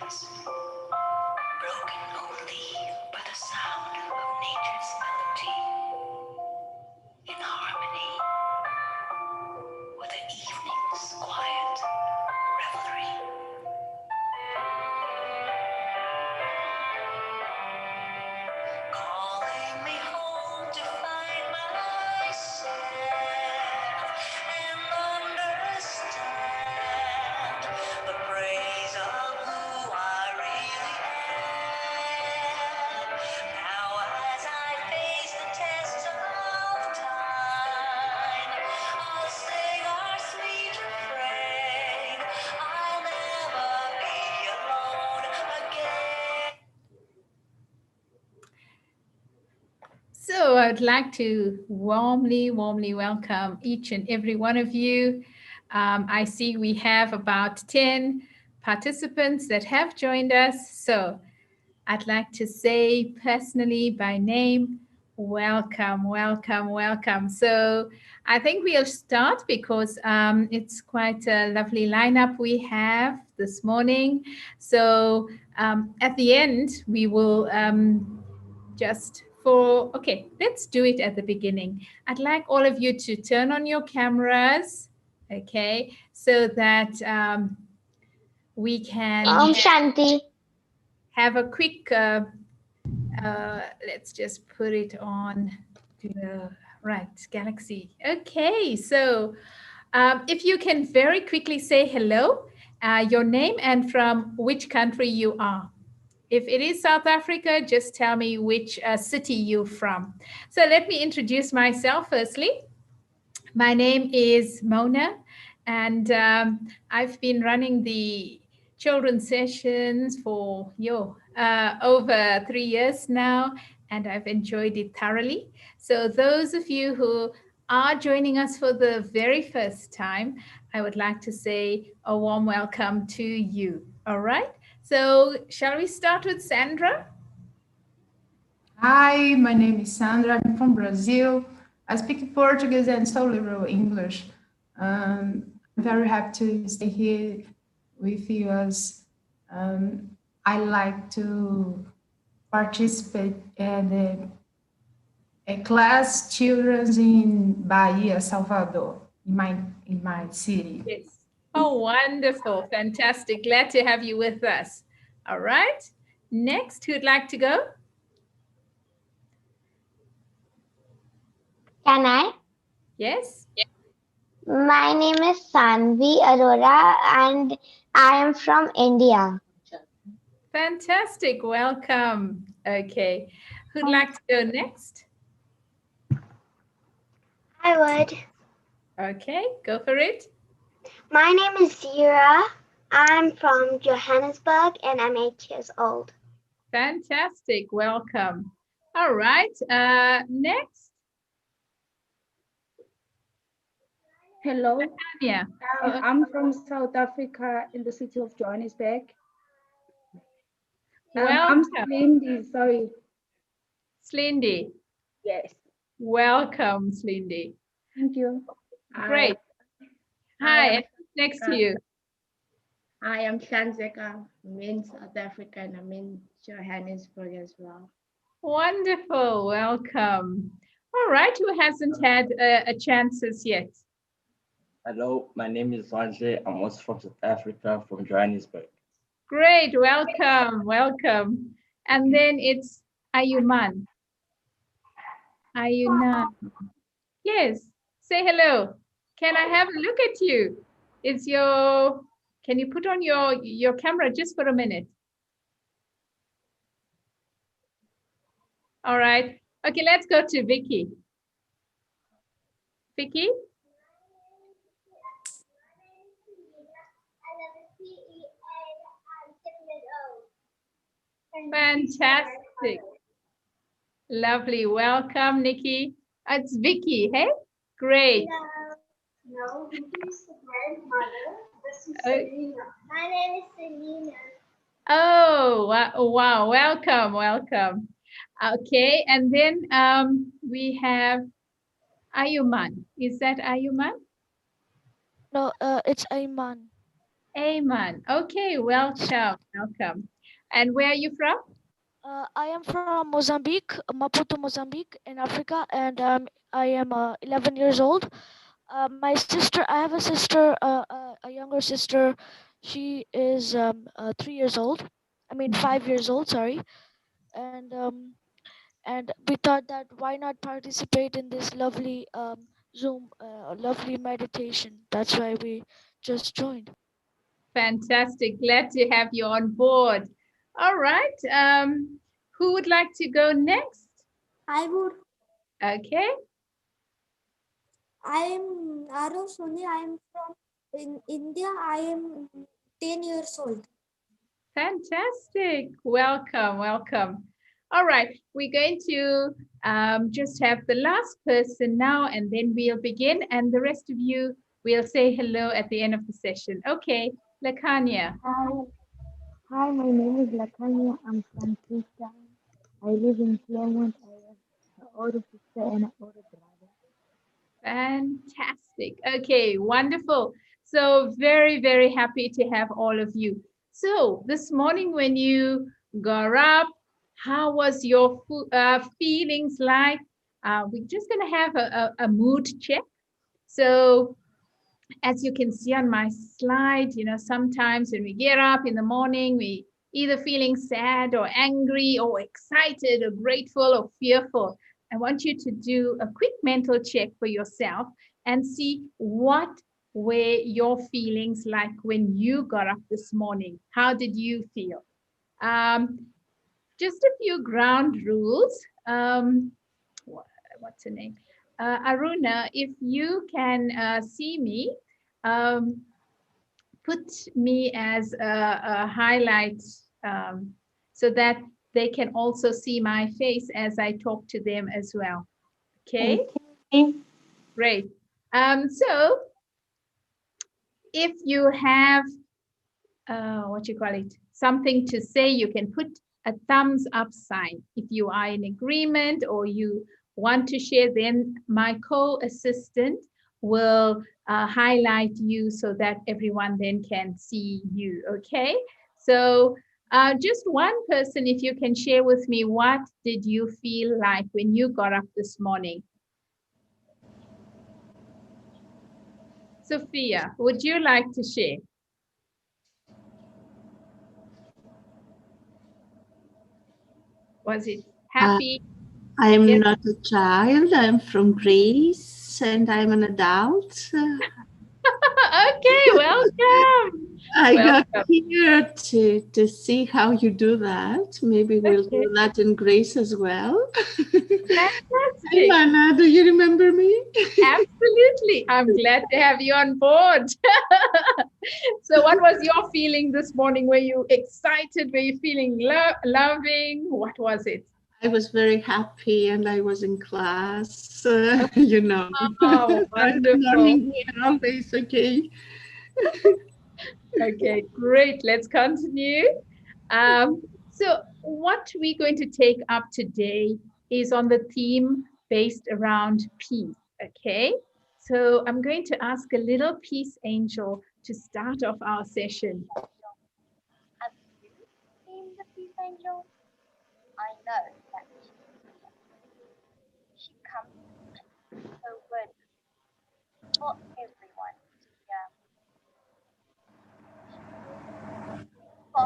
silence, broken only by the sound of nature's melody, in harmony with the evening's quiet revelry. Calling me home to find myself and understand the praise of who I really am. Now as I face the test of time, I'll sing our sweet refrain. I'll never be alone again. So I'd like to warmly welcome each and every one of you. I see we have about 10 participants that have joined us. So I'd like to say personally by name, welcome, welcome, welcome. So I think we'll start because it's quite a lovely lineup we have this morning. So at the end, we will just okay, let's do it at the beginning. I'd like all of you to turn on your cameras, okay, so that we can Shanti. have a quick, let's just put it on to the right, Galaxy. Okay, so if you can very quickly say hello, your name and from which country you are. If it is South Africa, just tell me which city you're from. So let me introduce myself firstly. My name is Mona, and I've been running the children's sessions for over 3 years now, and I've enjoyed it thoroughly. So those of you who are joining us for the very first time, I would like to say a warm welcome to you. All right. So shall we start with Sandra? Hi, my name is Sandra. I'm from Brazil. I speak Portuguese and so little English. I'm very happy to stay here with you as I like to participate in a class children's in Bahia, Salvador, in my city. Yes. Oh, wonderful. Fantastic. Glad to have you with us. All right. Next, who'd like to go? Can I? Yes. My name is Sanvi Arora and I am from India. Fantastic. Welcome. Okay. Who'd like to go next? I would. Okay, go for it. My name is Zira. I'm from Johannesburg and I'm 8 years old. Fantastic. Welcome. All right. Next, Hello, Tanya. I'm from South Africa in the city of Johannesburg. I'm Welcome, Slindy, sorry. Slindy. Yes, Welcome, Slindy. thank you. Great. Hi, and who's next to you? I am Shanzeka. I'm in South Africa and I'm in Johannesburg as well. Wonderful. Welcome. All right. Who hasn't had a chances yet? Hello, my name is Sanjay. I'm also from South Africa, from Johannesburg. Great. Welcome. Welcome. And then it's Ayuman. Ayunan. Yes. Say hello. Can I have a look at you? Can you put on your camera just for a minute? All right. Okay, let's go to Vicky. Vicky? Fantastic. Lovely. Welcome, Nikki. It's Vicky, hey? Great. No, this is the grandmother. This is Oh. Selena. My name is Selena. Oh, wow. Welcome, welcome. Okay, and then we have Ayuman. Is that Ayuman? No, it's Ayman. Ayman. Okay, welcome, welcome. And where are you from? I am from Mozambique, Maputo, Mozambique, in Africa, and I am 11 years old. My sister, I have a sister, a younger sister. She is 3 years old. I mean, 5 years old. Sorry, and we thought that why not participate in this lovely Zoom, lovely meditation. That's why we just joined. Fantastic. Glad to have you on board. All right. Who would like to go next? I would. Okay. I am Arav Soni. I am from in India. I am 10 years old. Fantastic. Welcome, welcome. All right, we're going to just have the last person now, and then we'll begin, and the rest of you will say hello at the end of the session. Okay, Lakanya. Hi, my name is Lakanya. I'm from Pakistan. I live in Claremont. I have an older sister and an older brother. Fantastic. Okay, wonderful. So very, very happy to have all of you. So this morning when you got up, how was your feelings like? We're just going to have a mood check. So as you can see on my slide, you know, sometimes when we get up in the morning, we either feeling sad or angry or excited or grateful or fearful. I want you to do a quick mental check for yourself and see what were your feelings like when you got up this morning. How did you feel? Just a few ground rules. What's her name? Aruna, if you can see me, put me as a highlight so that they can also see my face as I talk to them as well. Okay, Okay. great. So if you have, what you call it, something to say, you can put a thumbs up sign. If you are in agreement or you want to share, then my co-assistant will highlight you so that everyone then can see you, okay? So just one person, if you can share with me, what did you feel like when you got up this morning? Sophia, would you like to share? Was it happy? I am Yes. not a child. I'm from Greece and I'm an adult. Okay, welcome. I Welcome. got here to see how you do that. Maybe we'll Okay. do that in Greece as well. Fantastic. Mana, do you remember me? Absolutely. I'm glad to have you on board. So what was your feeling this morning? Were you excited? Were you feeling loving? What was it? I was very happy and I was in class, you know. Oh, I'm wonderful. learning here always, okay. Okay, great. Let's continue. So what we're going to take up today is on the theme based around peace, okay? So I'm going to ask a little peace angel to start off our session. Have you seen the peace angel? I know that she comes her word for everyone to hear. For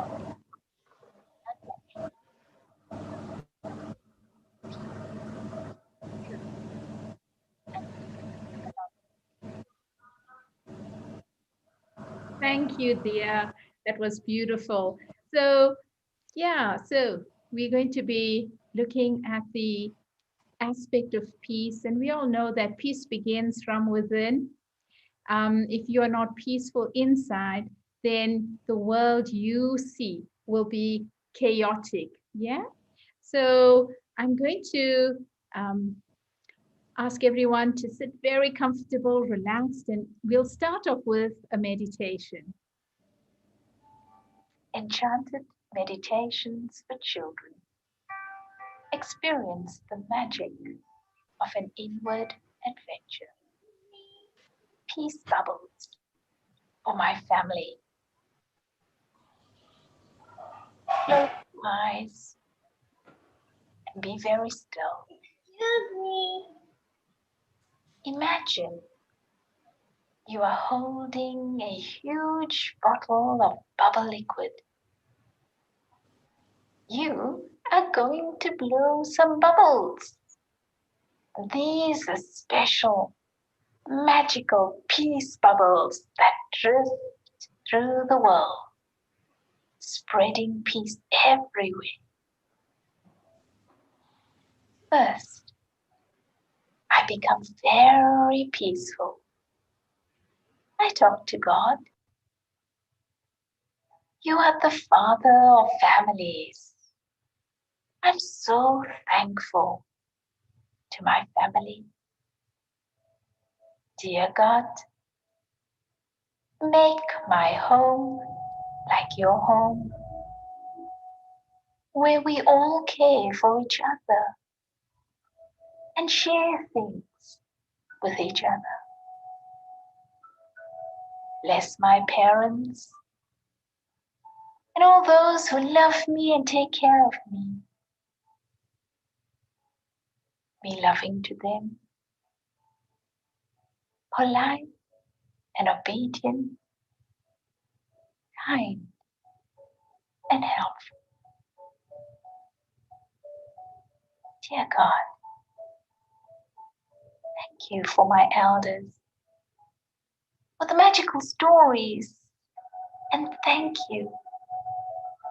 Thank you, dear. That was beautiful. So, yeah, so we're going to be looking at the aspect of peace, and we all know that peace begins from within. If you are not peaceful inside, then the world you see will be chaotic. Yeah. So I'm going to ask everyone to sit very comfortable, relaxed, and we'll start off with a meditation. Enchanted Meditations for Children. Experience the magic of an inward adventure. Peace bubbles for my family. Close your eyes and be very still. Excuse me. Imagine you are holding a huge bottle of bubble liquid. You are going to blow some bubbles. These are special, magical peace bubbles that drift through the world, spreading peace everywhere. First, I become very peaceful. I talk to God. You are the Father of families. I'm so thankful to my family. Dear God, make my home like your home, where we all care for each other and share things with each other. Bless my parents and all those who love me and take care of me. Be loving to them, polite and obedient, kind and helpful. Dear God, thank you for my elders, for the magical stories, and thank you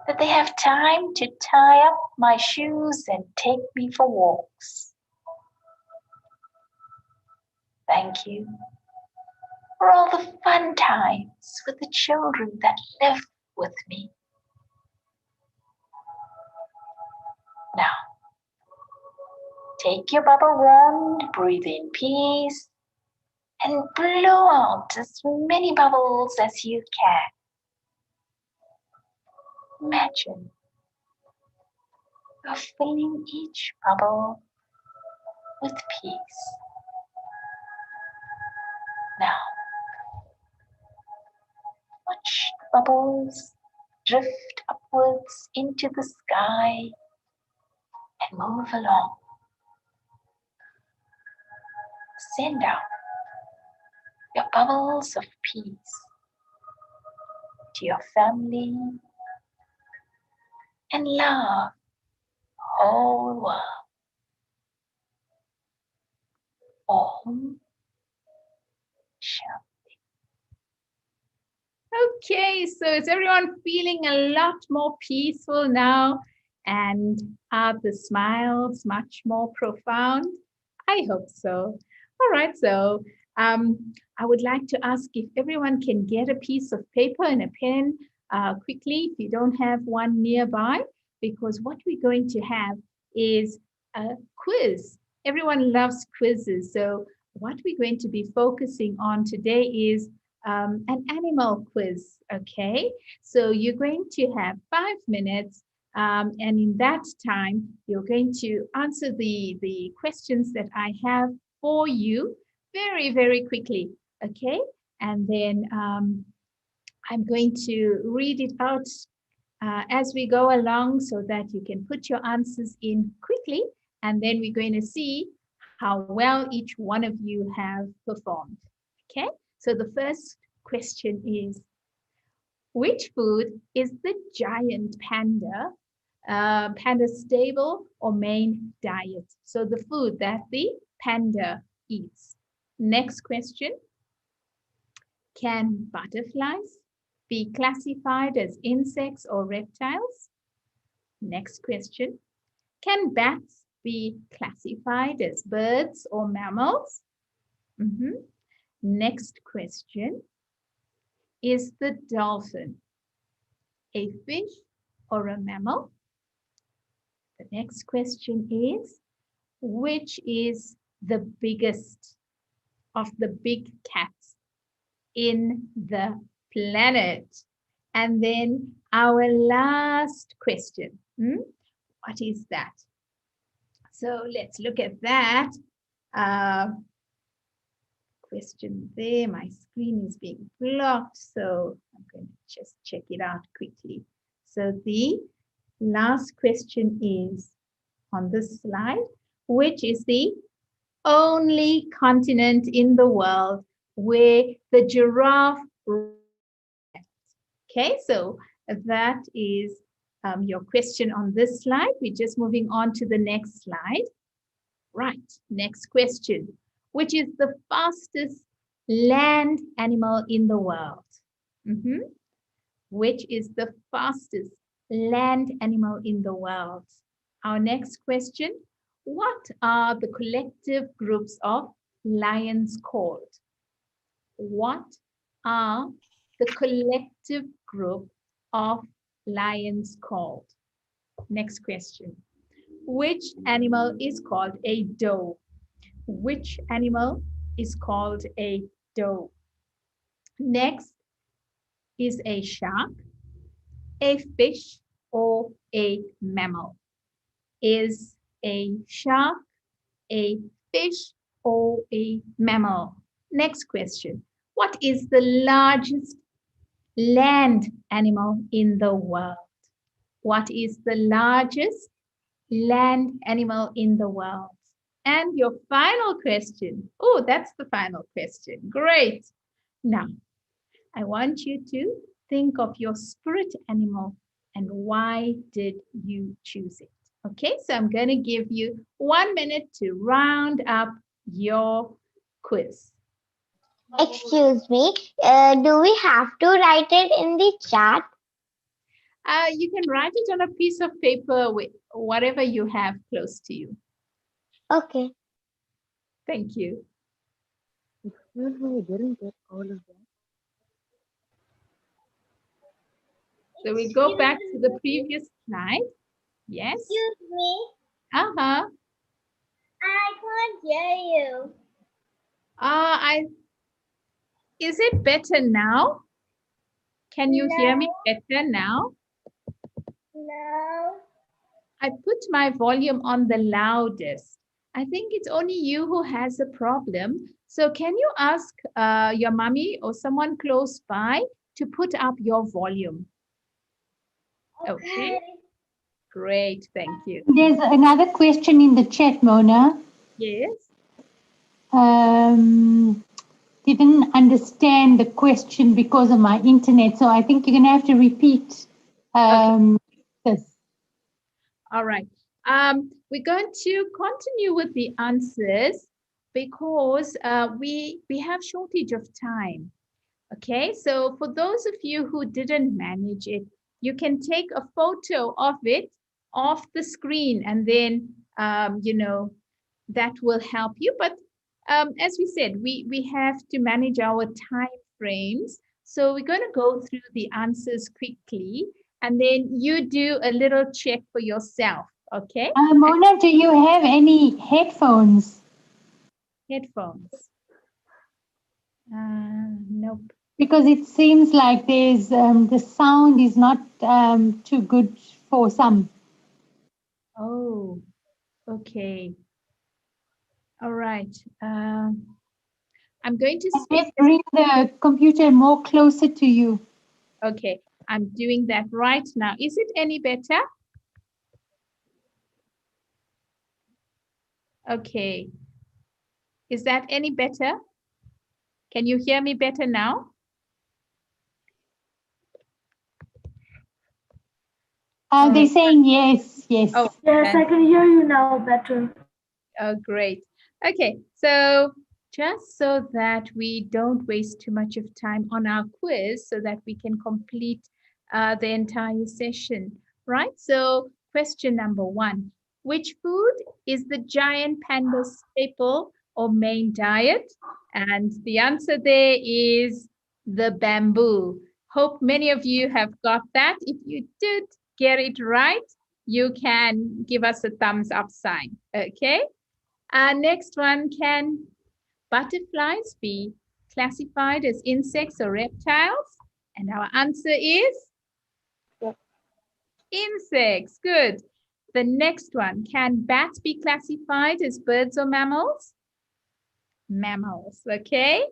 that they have time to tie up my shoes and take me for walks. Thank you for all the fun times with the children that live with me. Now, take your bubble wand, breathe in peace, and blow out as many bubbles as you can. Imagine you're filling each bubble with peace. Now, watch the bubbles drift upwards into the sky and move along. Send out your bubbles of peace to your family and love the whole world. Om Shanti. Okay, so is everyone feeling a lot more peaceful now? And are the smiles much more profound? I hope so. All right, so I would like to ask if everyone can get a piece of paper and a pen quickly if you don't have one nearby, because what we're going to have is a quiz. Everyone loves quizzes. So what we're going to be focusing on today is an animal quiz, okay? So you're going to have 5 minutes and in that time, you're going to answer the questions that I have for you very, very quickly, okay? And then I'm going to read it out as we go along so that you can put your answers in quickly, and then we're going to see how well each one of you have performed, okay? So the first question is, which food is the giant panda staple or main diet? So the food that the panda eats. Next question. Can butterflies be classified as insects or reptiles? Next question. Can bats be classified as birds or mammals? Next question. Is the dolphin a fish or a mammal? The next question is, which is the biggest of the big cats in the planet? And then our last question, what is that? So let's look at that. Question there, my screen is being blocked, so I'm going to just check it out quickly. So the last question is on this slide, which is the only continent in the world where the giraffe lives? Okay, so that is your question on this slide. We're just moving on to the next slide. Right, next question. Which is the fastest land animal in the world? Which is the fastest land animal in the world? Our next question. What are the collective groups of lions called? What are the collective group of lions called? Next question. Which animal is called a doe? Which animal is called a doe? Next is a shark, a fish, or a mammal? Is a shark, a fish, or a mammal? Next question. What is the largest land animal in the world? What is the largest land animal in the world? And your final question. Oh, that's the final question. Great. Now, I want you to think of your spirit animal and why did you choose it? Okay, so I'm going to give you 1 minute to round up your quiz. Excuse me, do we have to write it in the chat? You can write it on a piece of paper with whatever you have close to you. Okay. Thank you. Excuse me, I didn't get all of that. So we go back to the previous slide. Yes. Excuse me. Uh-huh. I can't hear you. Is it better now? Can you hear me better now? No. I put my volume on the loudest. I think it's only you who has a problem. So can you ask your mommy or someone close by to put up your volume? Okay. Great, thank you. There's another question in the chat, Mona. Yes. Didn't understand the question because of my internet, so I think you're going to have to repeat this. All right. We're going to continue with the answers because we have shortage of time. Okay, so for those of you who didn't manage it, you can take a photo of it off the screen and then, you know, that will help you. But as we said, we have to manage our time frames. So we're going to go through the answers quickly and then you do a little check for yourself. Okay. Mona, do you have any headphones? Headphones. Nope. Because it seems like there's the sound is not too good for some. Oh, okay. All right. I'm going to speak. Bring the computer more closer to you. Okay, I'm doing that right now. Is it any better? Okay. Is that any better? Can you hear me better now? They're saying yes, yes. Oh, yes, I can hear you now better. Oh, great. Okay, so just so that we don't waste too much of time on our quiz so that we can complete the entire session, right? So question number 1, which food is the giant panda staple or main diet? And the answer there is the bamboo. Hope many of you have got that. If you did get it right, you can give us a thumbs up sign, okay? Next one, can butterflies be classified as insects or reptiles? And our answer is insects. Good. The next one, can bats be classified as birds or mammals? Mammals, okay.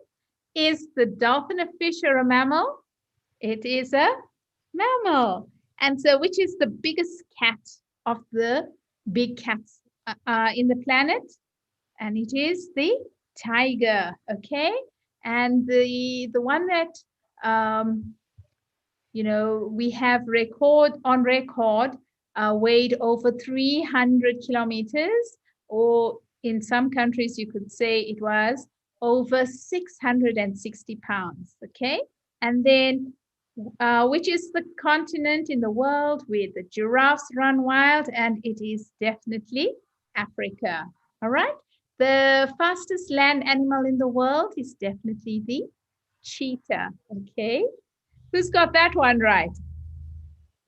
Is the dolphin a fish or a mammal? It is a mammal. And so which is the biggest cat of the big cats in the planet? And it is the tiger, okay? And the one that you know, we have on record weighed over 300 kilometers, or in some countries you could say it was over 660 pounds, okay? And then which is the continent in the world where the giraffes run wild? And it is definitely Africa, all right? The fastest land animal in the world is definitely the cheetah, okay? Who's got that one right?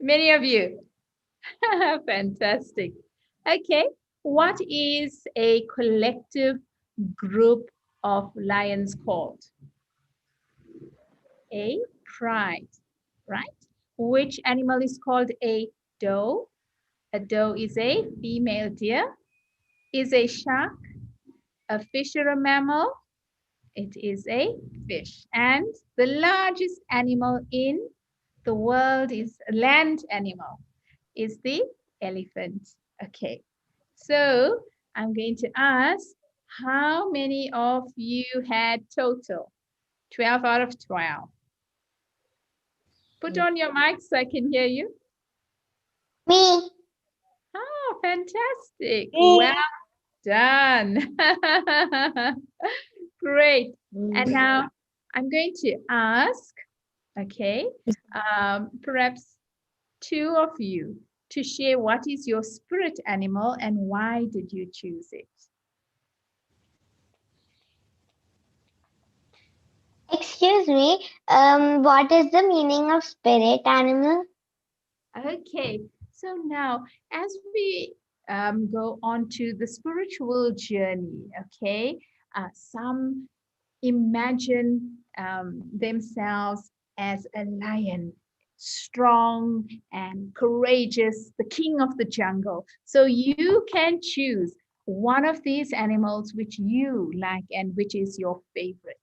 Many of you. Fantastic. Okay, what is a collective group of lions called? A pride, right? Which animal is called a doe? A doe is a female deer. Is a shark a fish or a mammal? It is a fish. And the largest animal in the world is a land animal, is the elephant. Okay, so I'm going to ask, how many of you had total? 12 out of 12. Put on your mic so I can hear you. Me. Oh, fantastic. Well done. Great. And now I'm going to ask, okay, perhaps two of you to share what is your spirit animal and why did you choose it? Excuse me, what is the meaning of spirit animal? Okay, so now as we go on to the spiritual journey, okay, some imagine themselves as a lion, strong and courageous, the king of the jungle. So you can choose one of these animals which you like and which is your favorite.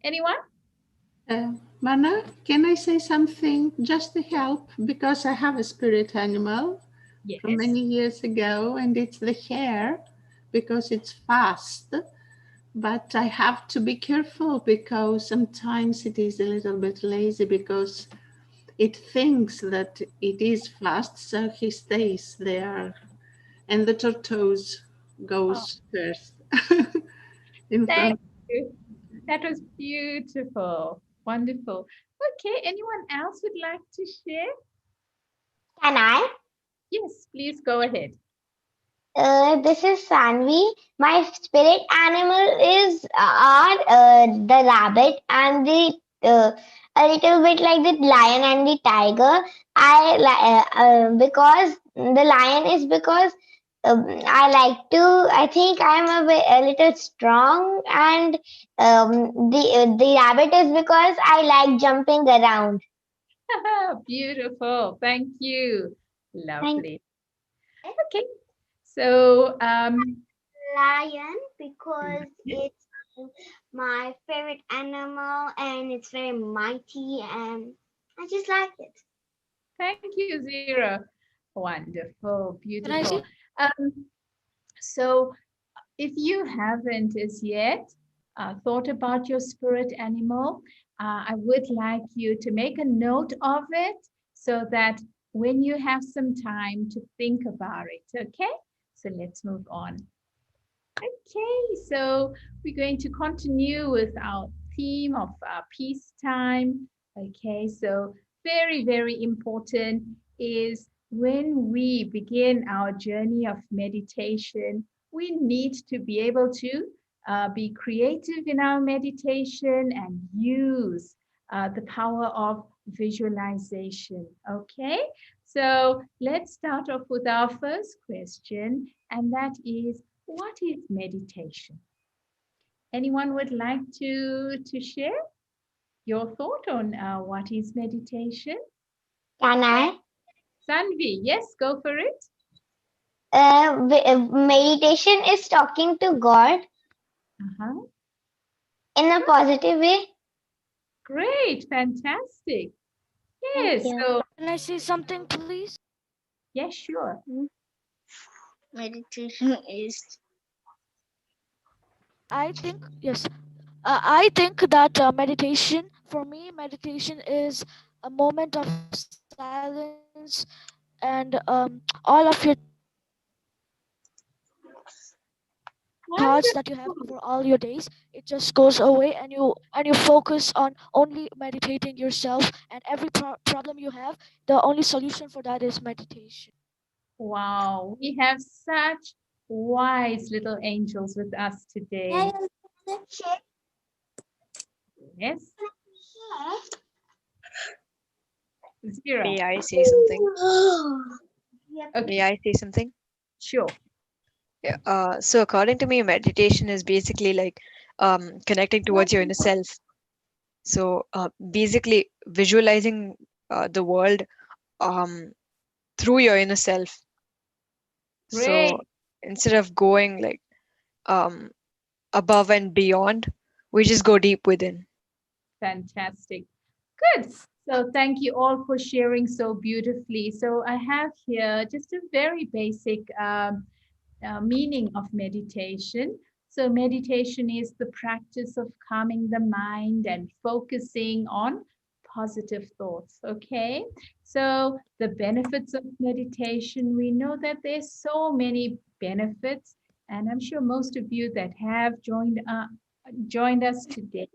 Anyone? Mana, can I say something just to help? Because I have a spirit animal from many years ago, and it's the hare because it's fast. But I have to be careful because sometimes it is a little bit lazy because it thinks that it is fast, so he stays there. And the tortoise goes first. Thank you. That was beautiful. Wonderful. Okay, anyone else would like to share? Can I? Yes, please go ahead. This is Sanvi. My spirit animal is the rabbit and the a little bit like the lion and the tiger. Because the lion is because I think I'm a little strong, and the rabbit is because I like jumping around. Beautiful. Thank you. Lovely. Okay. So lion because it's my favorite animal and it's very mighty and I just like it. Thank you, Zira. Wonderful, beautiful. So if you haven't as yet thought about your spirit animal, I would like you to make a note of it so that when you have some time to think about it, okay? So let's move on. Okay, so we're going to continue with our theme of peacetime. Okay, so very, very important is when we begin our journey of meditation, we need to be able to be creative in our meditation and use the power of visualization. Okay, so let's start off with our first question, and that is, what is meditation? Anyone would like to share your thought on what is meditation? Can I? Sanvi, yes, go for it. meditation is talking to God in a positive way. Great, fantastic. Thank Yes, you. so Can I say something, please? yes, sure. Meditation is. I think, yes. I think that meditation, for me, meditation is a moment of silence, and all of your thoughts that you have for all your days, it just goes away, and you focus on only meditating yourself, and every problem you have, the only solution for that is meditation. Wow, we have such wise little angels with us today. Yes. Zero. May I say something? Okay. May I say something? Sure. Yeah. So according to me, meditation is basically like connecting towards your inner self. So basically visualizing the world through your inner self. Great. So instead of going like above and beyond, we just go deep within. Fantastic. Good. So thank you all for sharing so beautifully. So I have here just a very basic meaning of meditation. So meditation is the practice of calming the mind and focusing on positive thoughts. Okay. So the benefits of meditation, we know that there's so many benefits, and I'm sure most of you that have joined us today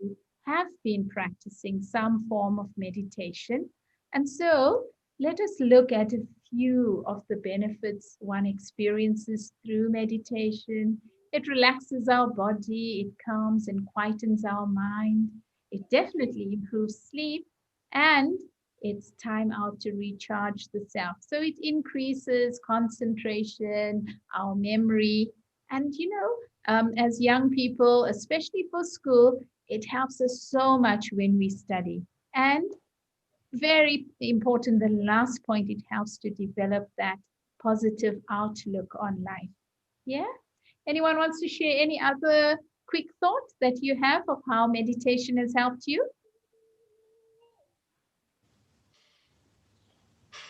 have been practicing some form of meditation. And so let us look at a few of the benefits one experiences through meditation. It relaxes our body, it calms and quietens our mind. It definitely improves sleep, and it's time out to recharge the self. So it increases concentration, our memory, and as young people, especially for school, it helps us so much when we study. And very important, the last point, it helps to develop that positive outlook on life. Yeah? Anyone wants to share any other quick thoughts that you have of how meditation has helped you?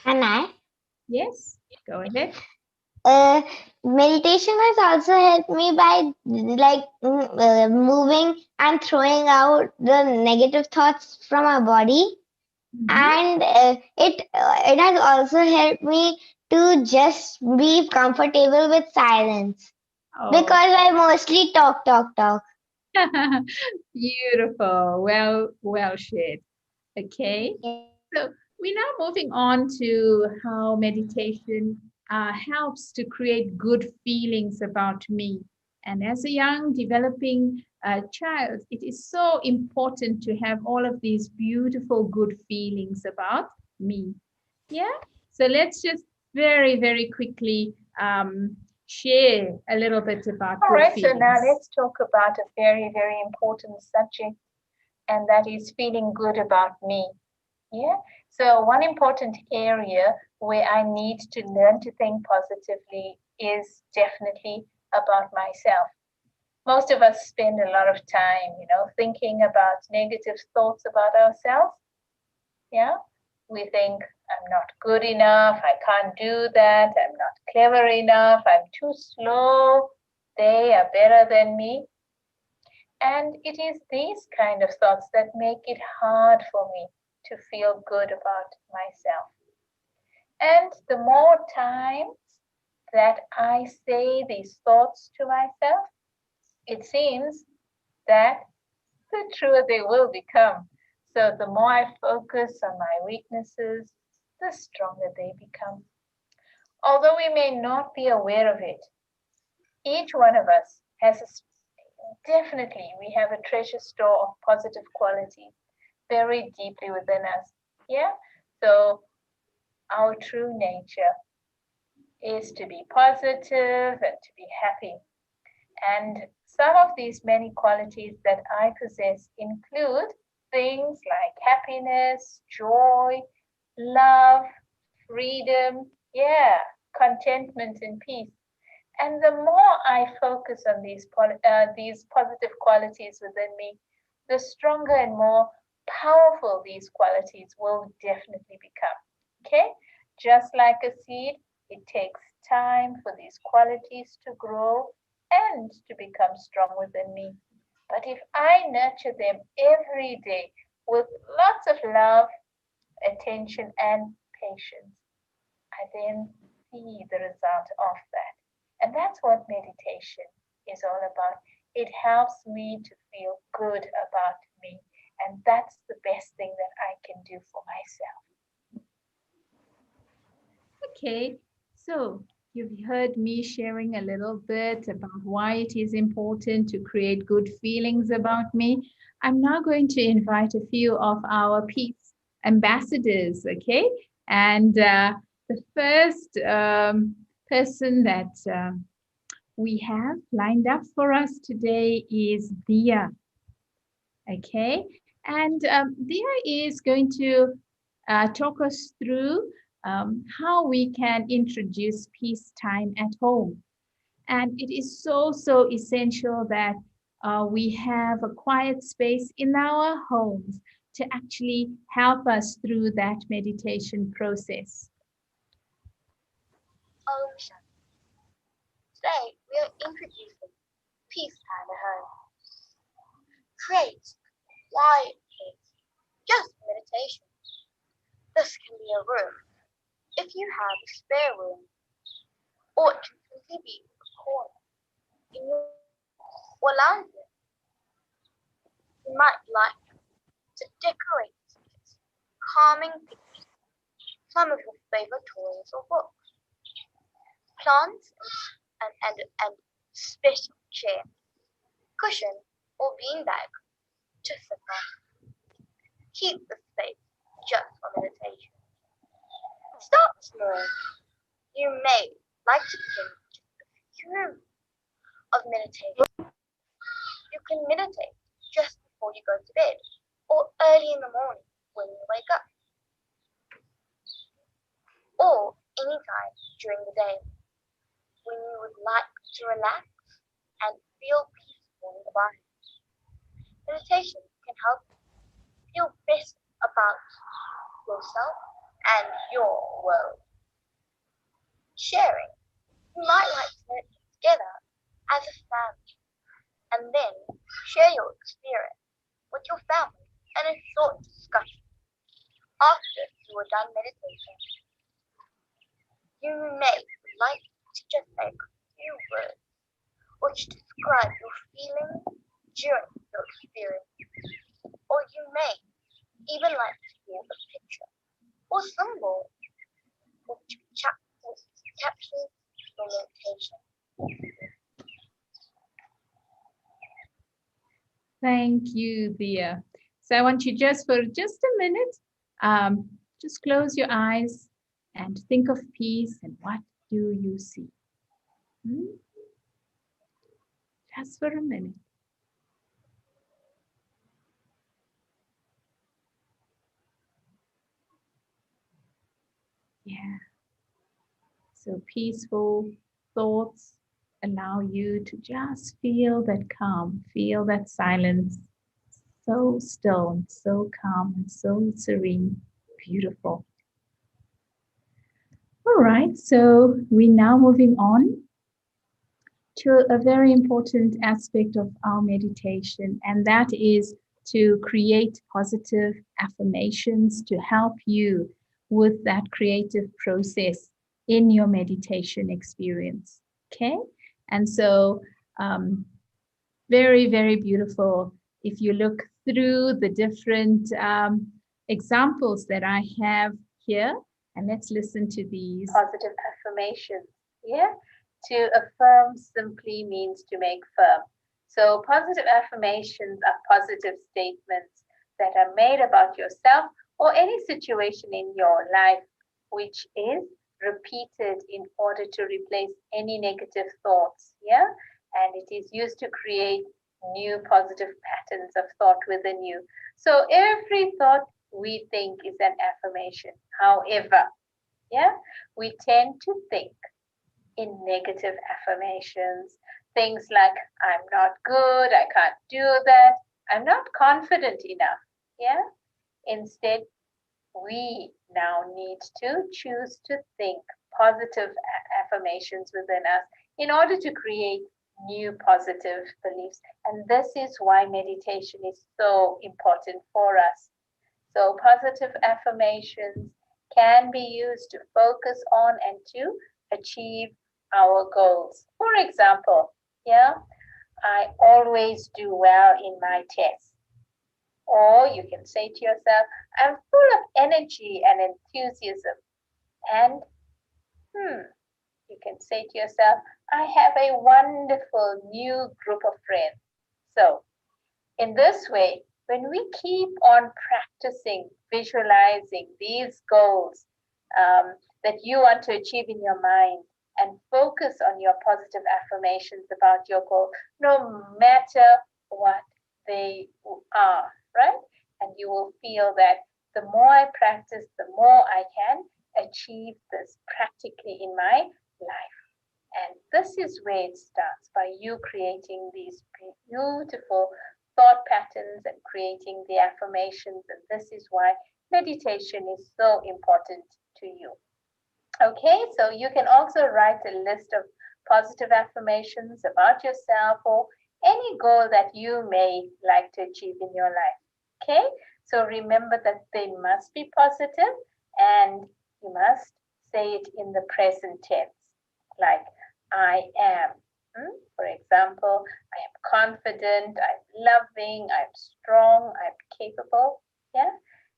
And I? Yes, go ahead. Meditation has also helped me by moving and throwing out the negative thoughts from our body. And it has also helped me to just be comfortable with silence, because I mostly talk. Beautiful. Well shared. Okay. So we're now moving on to how meditation helps to create good feelings about me. And as a young developing child, it is so important to have all of these beautiful good feelings about me. Yeah. So let's just very, very quickly share a little bit about All good right, feelings. so now let's talk about a very, very important subject, and that is feeling good about me. Yeah. So one important area where I need to learn to think positively is definitely about myself. Most of us spend a lot of time, thinking about negative thoughts about ourselves. Yeah. We think, I'm not good enough, I can't do that, I'm not clever enough, I'm too slow, they are better than me. And it is these kind of thoughts that make it hard for me to feel good about myself. And the more times that I say these thoughts to myself, it seems that the truer they will become. So the more I focus on my weaknesses, the stronger they become. Although we may not be aware of it, each one of us has definitely we have a treasure store of positive qualities very deeply within us. Yeah. So our true nature is to be positive and to be happy. And some of these many qualities that I possess include things like happiness, joy, love, freedom, contentment and peace. And the more I focus on these positive qualities within me, the stronger and more powerful these qualities will definitely become. Okay? Just like a seed, it takes time for these qualities to grow and to become strong within me. But if I nurture them every day with lots of love, attention, and patience, I then see the result of that. And that's what meditation is all about. It helps me to feel good about me. And that's the best thing that I can do for myself. Okay, so you've heard me sharing a little bit about why it is important to create good feelings about me. I'm now going to invite a few of our peace ambassadors, okay? And the first person that we have lined up for us today is Dia, okay? And Dia is going to talk us through how we can introduce peace time at home. And it is so, so essential that we have a quiet space in our homes to actually help us through that meditation process. Today, we are introducing peace time at home. Create quiet space, just meditation. This can be a room, if you have a spare room, or it can simply be a corner in your or lounge room. You might like to decorate with calming pictures, some of your favorite toys or books, plants and special chair, cushion or beanbag to sit on. Keep the space just for meditation. Start small. You may like to begin with just a few minutes of meditation. You can meditate just before you go to bed or early in the morning when you wake up, or anytime during the day when you would like to relax and feel peaceful in the body. Meditation can help you feel better about yourself and your world. Sharing. You might like to meditate together as a family and then share your experience with your family in a short discussion after you are done meditating. You may like to just say a few words which describe your feelings during your experience, or you may even like to use a picture or symbol which captures your meditation. Thank you, Dia. So I want you just for just a minute, just close your eyes and think of peace and what do you see? Just for a minute. Yeah. So peaceful thoughts allow you to just feel that calm, feel that silence. So still and so calm and so serene. Beautiful. All right, so we're now moving on to a very important aspect of our meditation, and that is to create positive affirmations to help you with that creative process in your meditation experience. Okay, and so very, very beautiful. If you look through the different examples that I have here, and let's listen to these. Positive affirmations. Yeah. To affirm simply means to make firm. So positive affirmations are positive statements that are made about yourself or any situation in your life, which is repeated in order to replace any negative thoughts. Yeah. And it is used to create new positive patterns of thought within you. So every thought we think is an affirmation. However, yeah, we tend to think in negative affirmations. Things like, I'm not good, I can't do that, I'm not confident enough. Yeah. Instead, we now need to choose to think positive affirmations within us in order to create new positive beliefs. And this is why meditation is so important for us. So positive affirmations can be used to focus on and to achieve our goals. For example, yeah, I always do well in my tests. Or you can say to yourself, I'm full of energy and enthusiasm. And you can say to yourself, I have a wonderful new group of friends. So in this way, when we keep on practicing visualizing these goals that you want to achieve in your mind and focus on your positive affirmations about your goal, no matter what they are, right? And you will feel that the more I practice, the more I can achieve this practically in my life. And this is where it starts, by you creating these beautiful thought patterns and creating the affirmations. And this is why meditation is so important to you. Okay, so you can also write a list of positive affirmations about yourself or any goal that you may like to achieve in your life. Okay, so remember that they must be positive and you must say it in the present tense, like I am. For example, I am confident, I'm loving, I'm strong, I'm capable. Yeah,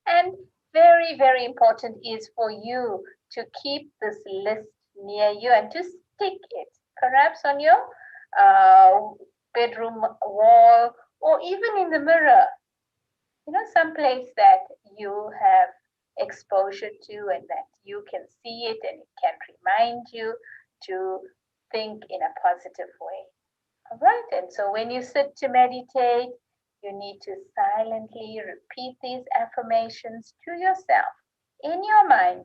and very, very important is for you to keep this list near you and to stick it, perhaps on your bedroom wall or even in the mirror. You know, some place that you have exposure to and that you can see it and it can remind you to think in a positive way. All right, and so when you sit to meditate, you need to silently repeat these affirmations to yourself in your mind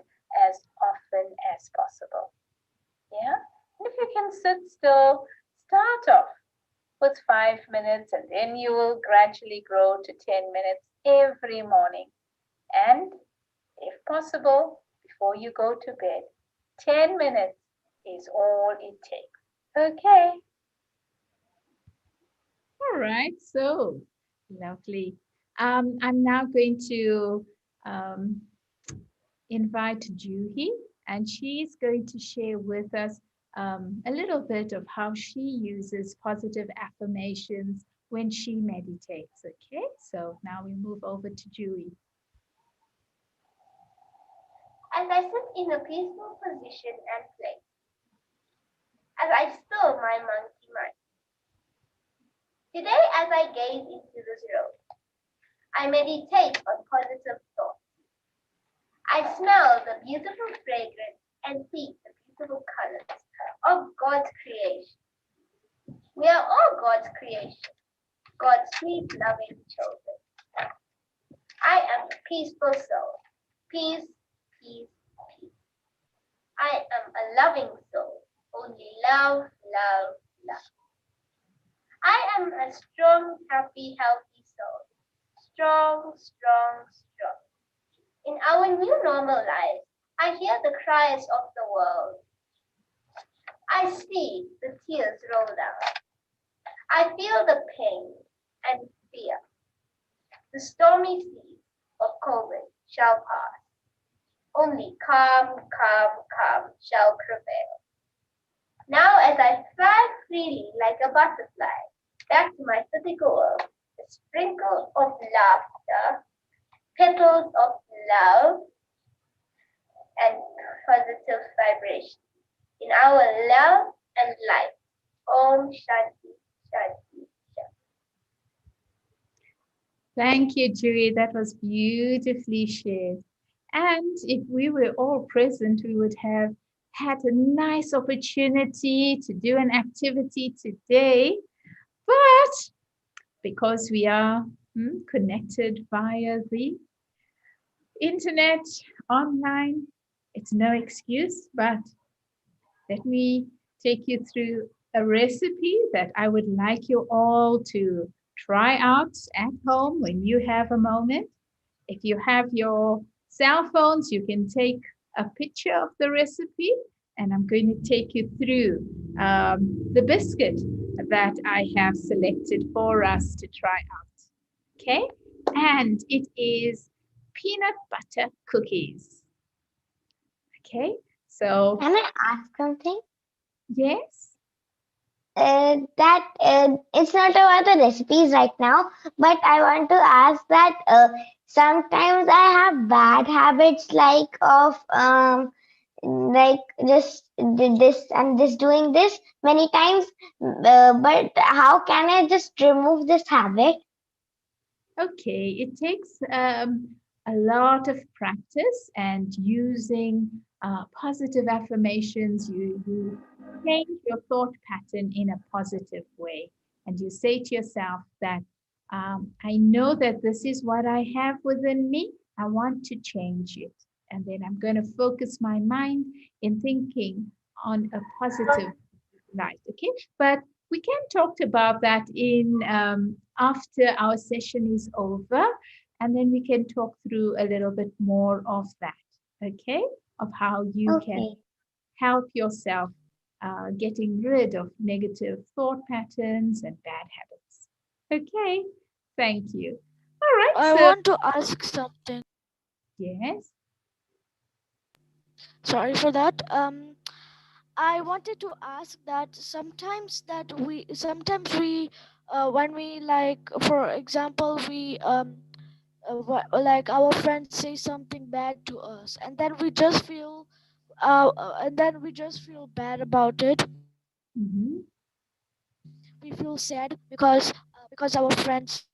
as often as possible. Yeah, and if you can sit still, start off with 5 minutes and then you will gradually grow to 10 minutes every morning. And if possible, before you go to bed, 10 minutes is all it takes. Okay. All right, so lovely. I'm now going to invite Juhi, and she's going to share with us a little bit of how she uses positive affirmations when she meditates. Okay, so now we move over to Juhi. As I sit in a peaceful position and play, as I still my monkey mind. Today, as I gaze into this road, I meditate on positive thoughts. I smell the beautiful fragrance and see the beautiful colors of God's creation. We are all God's creation, God's sweet, loving children. I am a peaceful soul. Peace, peace, peace. I am a loving soul. Only love, love, love. I am a strong, happy, healthy soul. Strong, strong, strong. In our new normal life, I hear the cries of the world. I see the tears roll down. I feel the pain and fear. The stormy seas of COVID shall pass. Only calm, calm, calm shall prevail. Now as I fly freely like a butterfly back to my physical world, a sprinkle of laughter, petals of love, and positive vibration in our love and light. Om Shanti, Shanti, Shanti. Thank you, Juhi. That was beautifully shared. And if we were all present, we would have had a nice opportunity to do an activity today. But because we are connected via the internet, online, it's no excuse. But let me take you through a recipe that I would like you all to try out at home when you have a moment. If you have your cell phones, you can take a picture of the recipe, and I'm going to take you through the biscuit that I have selected for us to try out. Okay, and it is peanut butter cookies. Okay, so Can I ask something? yes. That it's not about the recipes right now, but I want to ask that sometimes I have bad habits like just this and this doing this many times, but how can I just remove this habit? Okay, it takes a lot of practice and using positive affirmations. You change your thought pattern in a positive way. And you say to yourself that I know that this is what I have within me. I want to change it. And then I'm going to focus my mind in thinking on a positive light. Okay, but we can talk about that in after our session is over, and then we can talk through a little bit more of that. Okay, of how you can help yourself getting rid of negative thought patterns and bad habits. Okay, thank you. All right. I want to ask something. Yes. Sorry for that. I wanted to ask that sometimes we when we like, for example, we like our friends say something bad to us, and then we just feel bad about it. Mm-hmm. We feel sad because our friends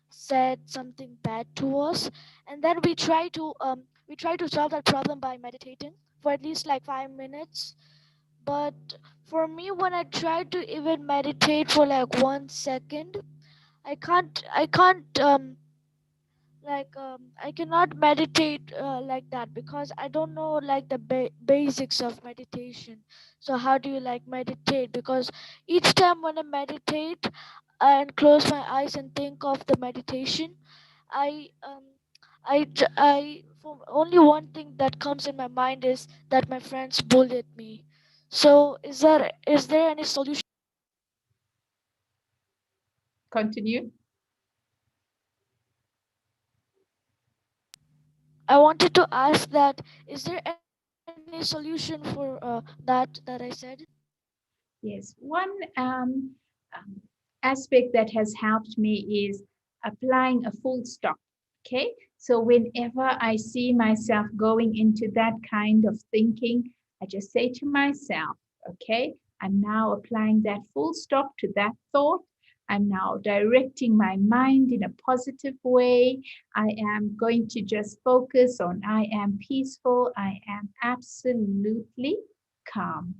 said something bad to us, and then we try to solve that problem by meditating for at least like 5 minutes. But for me, when I try to even meditate for like 1 second, I cannot meditate like that, because I don't know like the basics of meditation. So how do you like meditate? Because each time when I meditate and close my eyes and think of the meditation, I for only one thing that comes in my mind is that my friends bullied me. So is there any solution? Continue. I wanted to ask that, is there any solution for that I said? Yes, one aspect that has helped me is applying a full stop. Okay, so whenever I see myself going into that kind of thinking, I just say to myself, okay, I'm now applying that full stop to that thought. I'm now directing my mind in a positive way. I am going to just focus on I am peaceful. I am absolutely calm.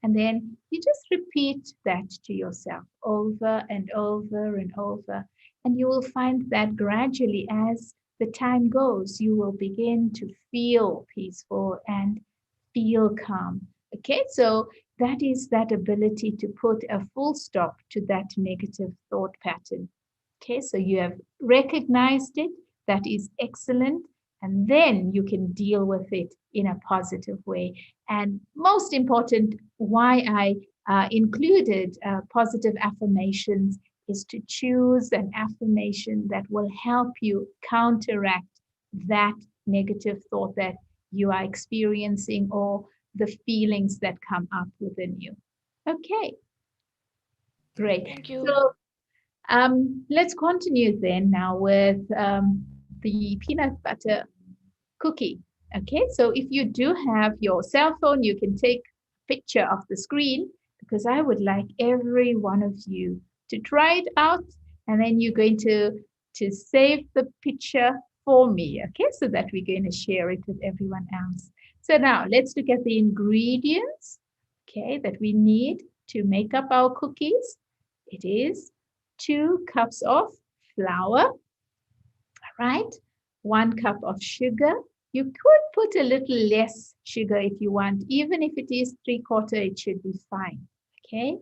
And then you just repeat that to yourself over and over and over. And you will find that gradually, as the time goes, you will begin to feel peaceful and feel calm. Okay, so that is that ability to put a full stop to that negative thought pattern. Okay, so you have recognized it. That is excellent. And then you can deal with it in a positive way. And most important, why I included positive affirmations is to choose an affirmation that will help you counteract that negative thought that you are experiencing or the feelings that come up within you. Okay, great. Thank you. So let's continue then now with the peanut butter cookie. Okay, so if you do have your cell phone, you can take a picture of the screen, because I would like every one of you to try it out, and then you're going to save the picture for me, okay, so that we're going to share it with everyone else. So now let's look at the ingredients, okay, that we need to make up our cookies. It is 2 cups of flour, all right, 1 cup of sugar. You could put a little less sugar if you want. Even if it is 3/4, it should be fine. Okay. 1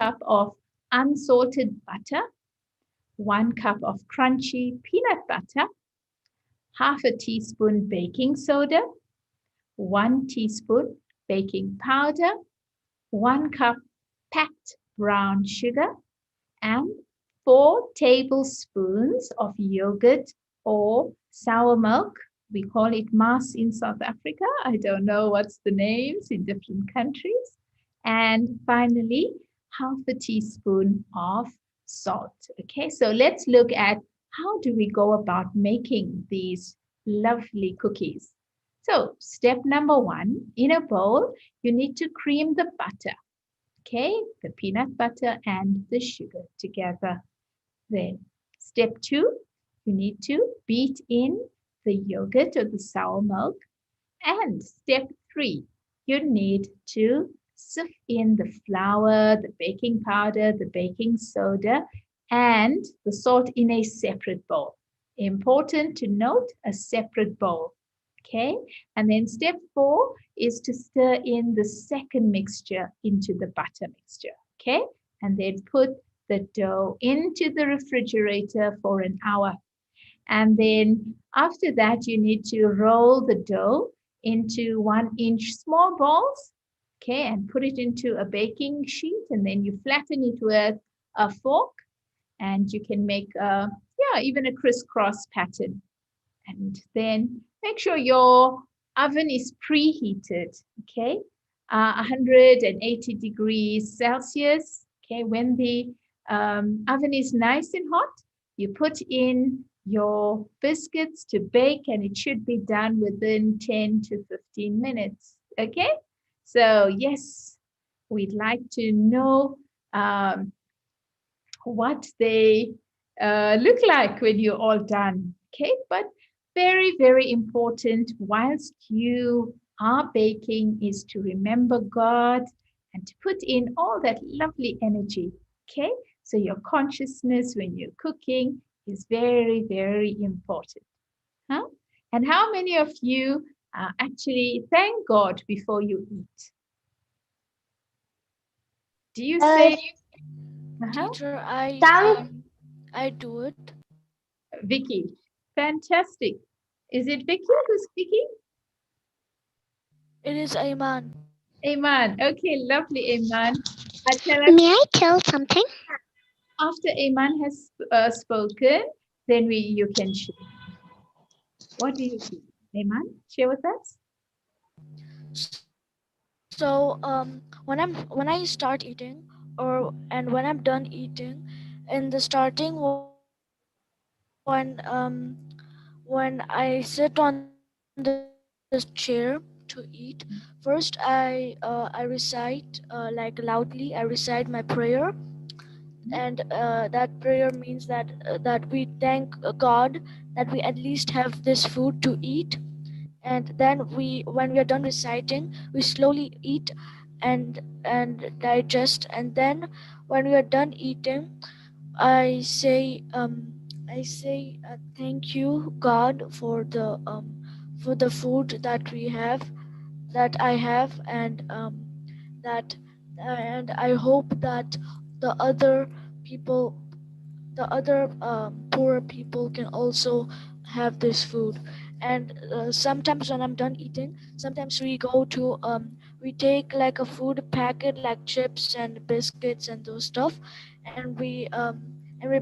cup of unsalted butter, 1 cup of crunchy peanut butter, 1/2 teaspoon baking soda, 1 teaspoon baking powder, 1 cup packed brown sugar, and 4 tablespoons of yogurt or sour milk. We call it mas in South Africa. I don't know what's the names in different countries. And finally, 1/2 teaspoon of salt. Okay, so let's look at how do we go about making these lovely cookies. So step number 1, in a bowl, you need to cream the butter. Okay, the peanut butter and the sugar together. Then step 2, you need to beat in the yogurt or the sour milk. And step 3, you need to sift in the flour, the baking powder, the baking soda, and the salt in a separate bowl. Important to note, a separate bowl. Okay, and then step 4 is to stir in the second mixture into the butter mixture. Okay, and then put the dough into the refrigerator for an hour. And then after that, you need to roll the dough into 1-inch small balls. Okay, and put it into a baking sheet, and then you flatten it with a fork, and you can make even a crisscross pattern. And then make sure your oven is preheated, okay? 180 degrees Celsius, okay? When the oven is nice and hot, you put in your biscuits to bake, and it should be done within 10 to 15 minutes, okay? So yes, we'd like to know what they look like when you're all done, okay? But very, very important whilst you are baking is to remember God and to put in all that lovely energy, okay? So your consciousness when you're cooking is very, very important. Huh? And how many of you actually thank God before you eat? Do you say? Teacher, I do it. Vicky, fantastic. Is it Vicky who's speaking? It is Ayman. Ayman, okay, lovely Ayman. May I tell something? After Ayman has spoken, then you can share. What do you do? Ayman, share with us. So when I start eating and when I'm done eating, in the starting when I sit on this chair to eat, first I recite like loudly. I recite my prayer, and that prayer means that we thank God that we at least have this food to eat. And then when we are done reciting, we slowly eat and digest. And then when we are done eating, I say thank you God for the food that I have, and I hope that the other poor people can also have this food. And sometimes when I'm done eating, sometimes we go to we take like a food packet like chips and biscuits and those stuff, and we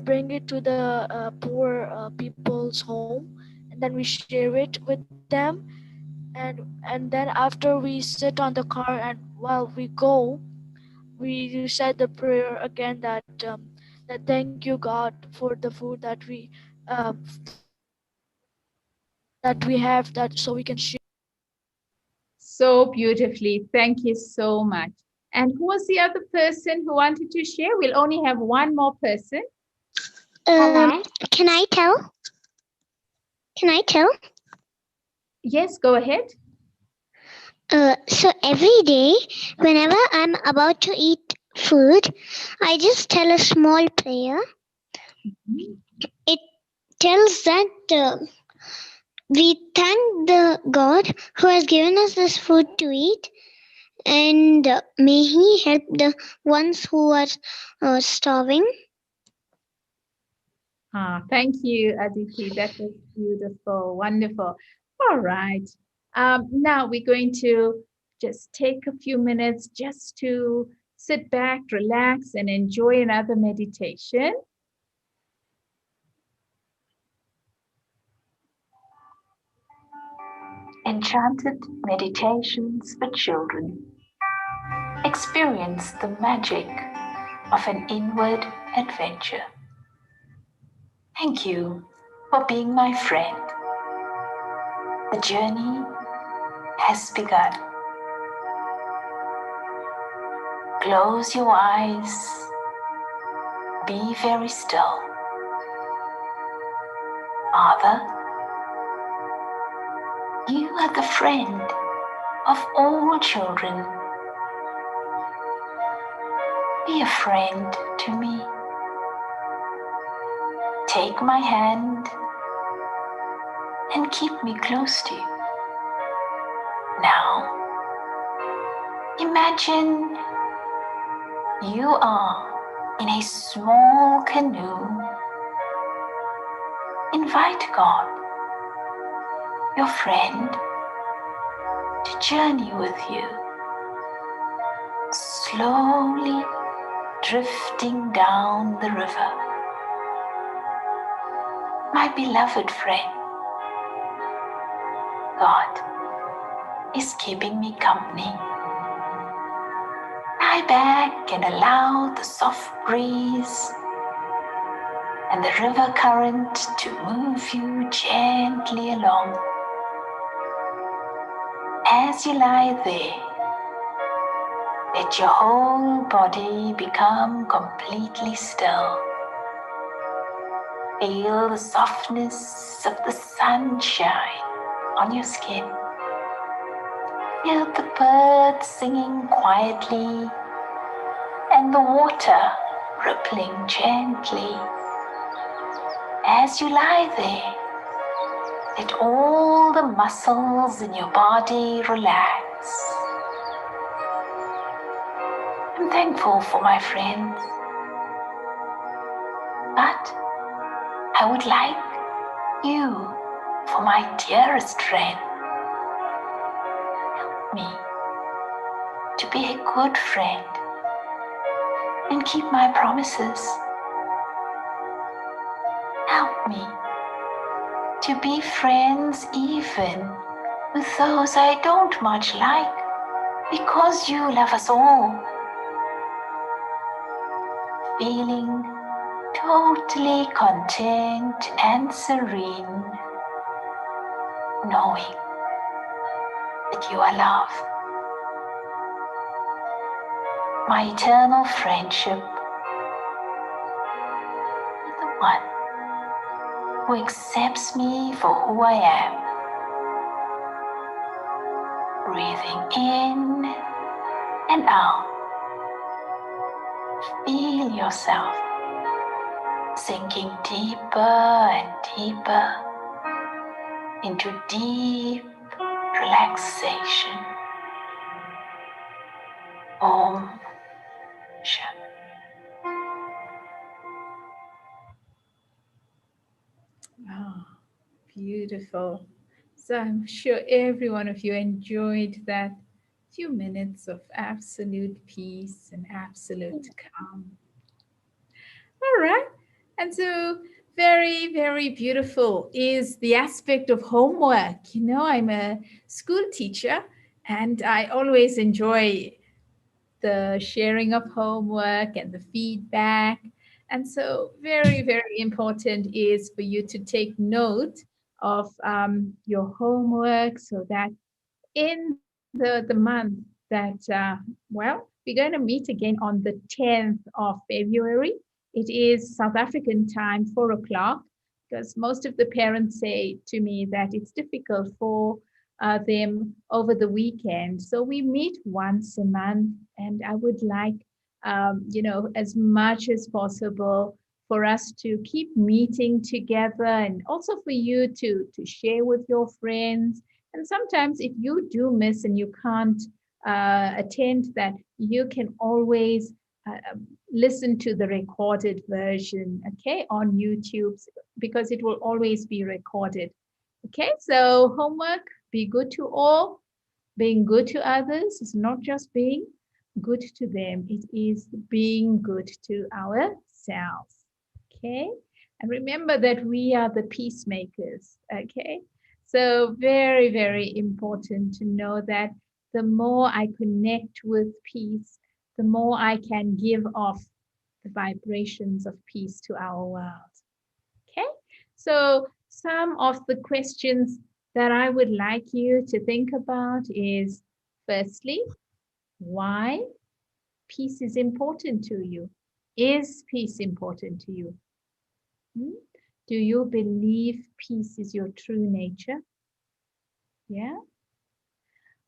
bring it to the poor people's home, and then we share it with them. And then after we sit on the car, and while we go, we recite the prayer again that thank you God for the food that we have, that so we can share. So beautifully. Thank you so much. And who was the other person who wanted to share? We'll only have one more person. Can I tell? Can I tell? Yes, go ahead. So every day, whenever I'm about to eat food, I just tell a small prayer. It tells that We thank the God who has given us this food to eat, and may He help the ones who are starving. Thank you, Aditi. That was beautiful, wonderful. All right. Now we're going to just take a few minutes just to sit back, relax, and enjoy another meditation. Enchanted Meditations for Children. Experience the magic of an inward adventure. Thank you for being my friend. The journey has begun. Close your eyes. Be very still. Father, you are the friend of all children. Be a friend to me. Take my hand and keep me close to you. Now, imagine you are in a small canoe. Invite God, your friend, to journey with you, slowly drifting down the river. My beloved friend, God is keeping me company. Lie back and allow the soft breeze and the river current to move you gently along. As you lie there, let your whole body become completely still. Feel the softness of the sunshine on your skin. Feel the birds singing quietly and the water rippling gently. As you lie there, let all the muscles in your body relax. I'm thankful for my friends, but I would like you for my dearest friend. Help me to be a good friend and keep my promises. Help me to be friends even with those I don't much like, because you love us all. Feeling totally content and serene, knowing that you are loved. My eternal friendship with the one who accepts me for who I am. Breathing in and out, feel yourself sinking deeper and deeper into deep relaxation. Om Shanti. Oh, beautiful. So I'm sure every one of you enjoyed that few minutes of absolute peace and absolute calm. All right. And so very, very beautiful is the aspect of homework. You know, I'm a school teacher and I always enjoy the sharing of homework and the feedback. And so very, very important is for you to take note of your homework so that in the month that, well, we're going to meet again on the 10th of February. It is South African time, 4 o'clock, because most of the parents say to me that it's difficult for them over the weekend. So we meet once a month, and I would like, you know, as much as possible for us to keep meeting together, and also for you to share with your friends. And sometimes if you do miss and you can't attend that, you can always listen to the recorded version, okay, on YouTube, because it will always be recorded. Okay, so homework, be good to all. Being good to others is not just being good to them, it is being good to ourselves. Okay, and remember that we are the peacemakers. Okay, so very, very important to know that the more I connect with peace, the more I can give off the vibrations of peace to our world. Okay, so some of the questions that I would like you to think about is, firstly, why peace is important to you. Is peace important to you? Do you believe peace is your true nature? Yeah.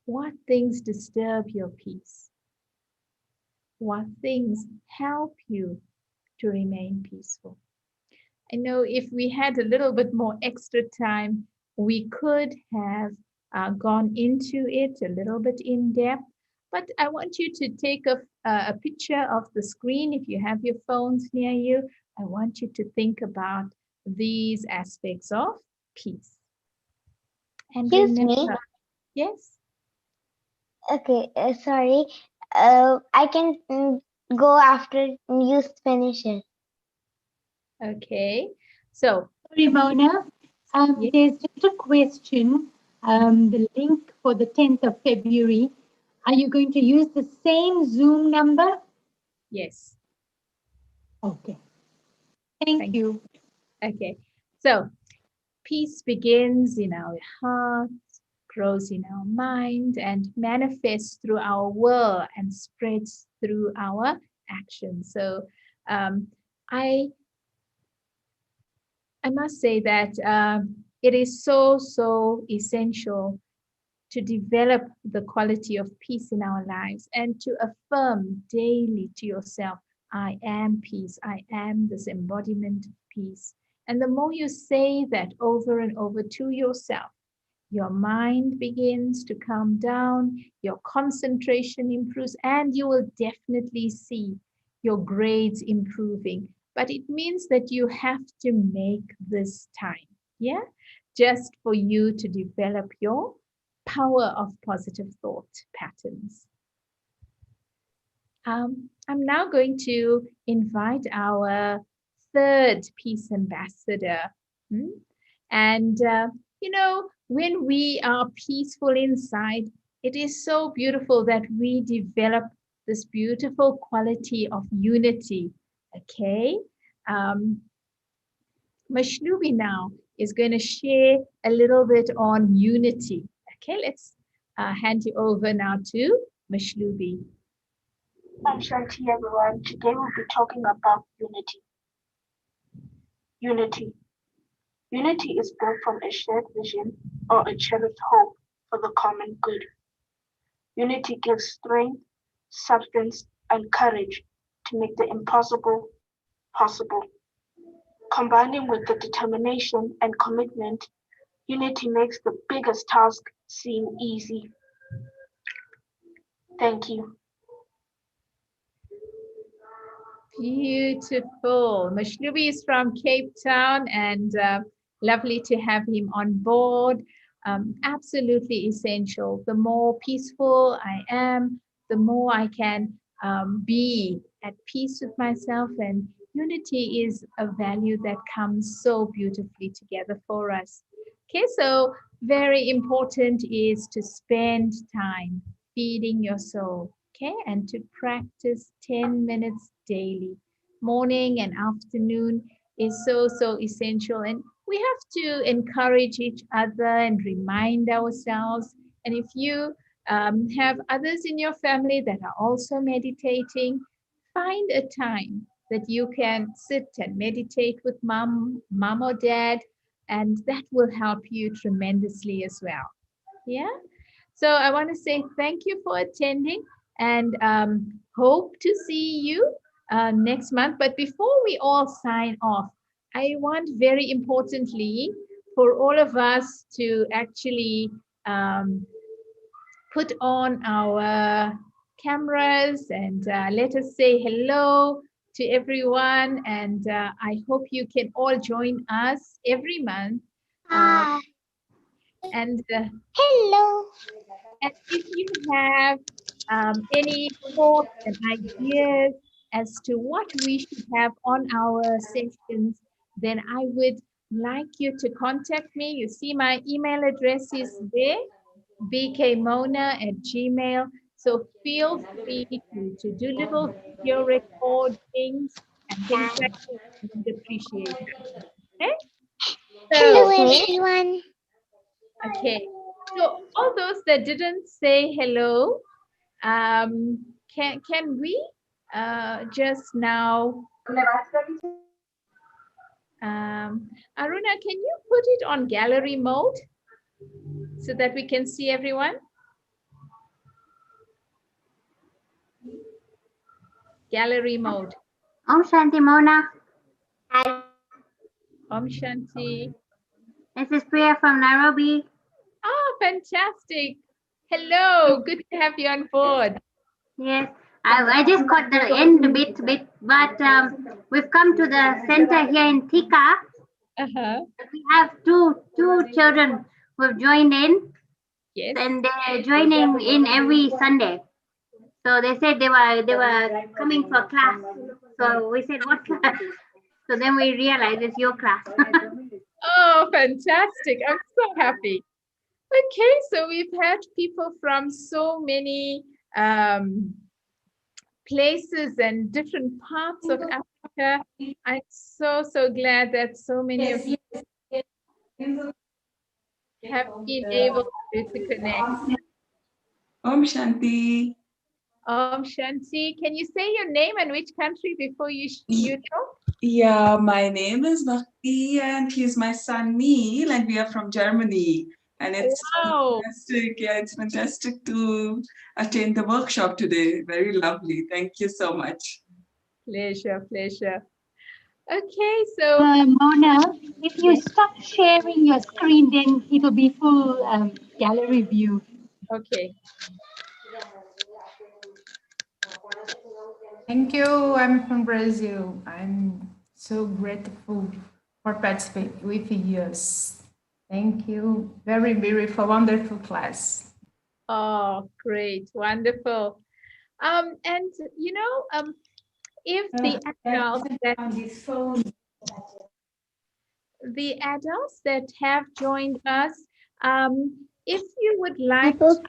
What things disturb your peace? What things help you to remain peaceful? I know if we had a little bit more extra time, we could have gone into it a little bit in depth, but I want you to take a picture of the screen. If you have your phones near you, I want you to think about these aspects of peace. And Excuse remember, me. yes? Okay, sorry. I can go after you finish it. Okay, so. Sorry, Mona. Yes. There's just a question. The link for the 10th of February. Are you going to use the same Zoom number? Yes. Okay. Thank you. Okay, so peace begins in our heart, grows in our mind, and manifests through our will and spreads through our actions. So I must say that it is so essential to develop the quality of peace in our lives and to affirm daily to yourself, I am peace, I am this embodiment of peace. And the more you say that over and over to yourself, your mind begins to calm down, your concentration improves, and you will definitely see your grades improving. But it means that you have to make this time, yeah, just for you to develop your power of positive thought patterns. I'm now going to invite our third peace ambassador. And, you know, when we are peaceful inside, it is so beautiful that we develop this beautiful quality of unity. Okay. Mashlubi now is going to share a little bit on unity. Okay, let's hand you over now to Mashlubi. Hi, Shanti, everyone. Today we'll be talking about unity. Unity. Unity is built from a shared vision or a cherished hope for the common good. Unity gives strength, substance, and courage to make the impossible possible. Combining with the determination and commitment, unity makes the biggest task seem easy. Thank you. Beautiful. Mashlubi is from Cape Town, and lovely to have him on board. Absolutely essential. The more peaceful I am, the more I can be at peace with myself, and unity is a value that comes so beautifully together for us. Okay, so very important is to spend time feeding your soul, okay, and to practice 10 minutes daily. Morning and afternoon is so essential, and we have to encourage each other and remind ourselves. And if you have others in your family that are also meditating, find a time that you can sit and meditate with mom or dad, and that will help you tremendously as well. Yeah. So I want to say thank you for attending, and hope to see you next month. But before we all sign off, I want very importantly for all of us to actually put on our cameras and let us say hello to everyone. And I hope you can all join us every month. And hello. And if you have any thoughts and ideas as to what we should have on our sessions, then I would like you to contact me. You see my email address is there, bkmona@gmail. So feel free to do little video recordings and things like that. I would appreciate that. Okay? Hello, everyone. Okay. So all those that didn't say hello, can we just now, Aruna, can you put it on gallery mode so that we can see everyone? Gallery mode. Om Shanti Mona. Om Shanti. This is Priya from Nairobi. Oh, fantastic. Hello, good to have you on board. Yes, I just got the end bit, but we've come to the center here in Thika. We have two children who have joined in. Yes. And they're joining in every Sunday. So they said they were coming for class. So we said, what class? So then we realized it's your class. Oh, fantastic. I'm so happy. Okay, so we've had people from so many places and different parts of Africa. I'm so glad that so many of you have been able to connect. Om Shanti. Om Shanti. Can you say your name and which country before you talk? Yeah, my name is Bhakti and he's my son Neil and we are from Germany. And it's fantastic. Yeah, it's fantastic to attend the workshop today. Very lovely. Thank you so much. Pleasure. Okay, so Mona, if you stop sharing your screen, then it'll be full gallery view. Okay. Thank you. I'm from Brazil. I'm so grateful for participating with you. Thank you. Very beautiful, wonderful class. Oh, great. Wonderful. And you know, if the adults that have joined us, if you would like to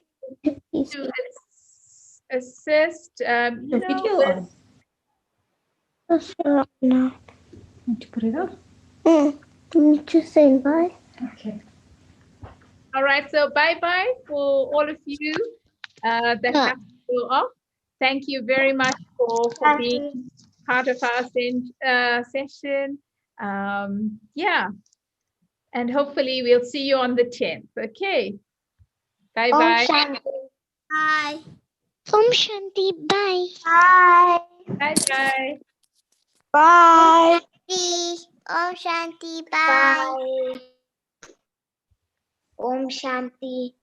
assist, you know, Just say bye. Okay. All right, so bye-bye for all of you that have to go off. Thank you very much for being part of our session. Yeah, and hopefully we'll see you on the 10th. Okay. Bye-bye. Bye. Om Shanti. Bye. Bye. Bye-bye. Bye. Om Shanti. Bye. Om Shanti.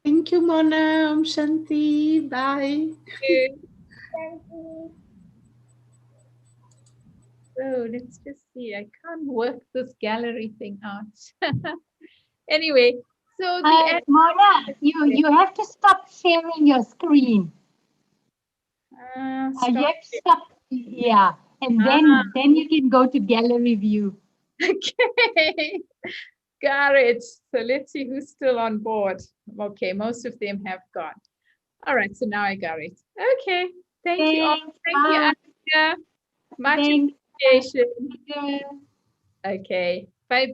Thank you, Mona. Om Shanti. Bye. So let's just see. I can't work this gallery thing out. Anyway, so Mona, you have to stop sharing your screen. You have to stop. Yeah, and then you can go to gallery view. Okay. Got it. So let's see who's still on board. Okay, most of them have gone. All right, so now I got it. Okay, thank you all. Thank you, Anika. Much appreciation. Okay, bye-bye.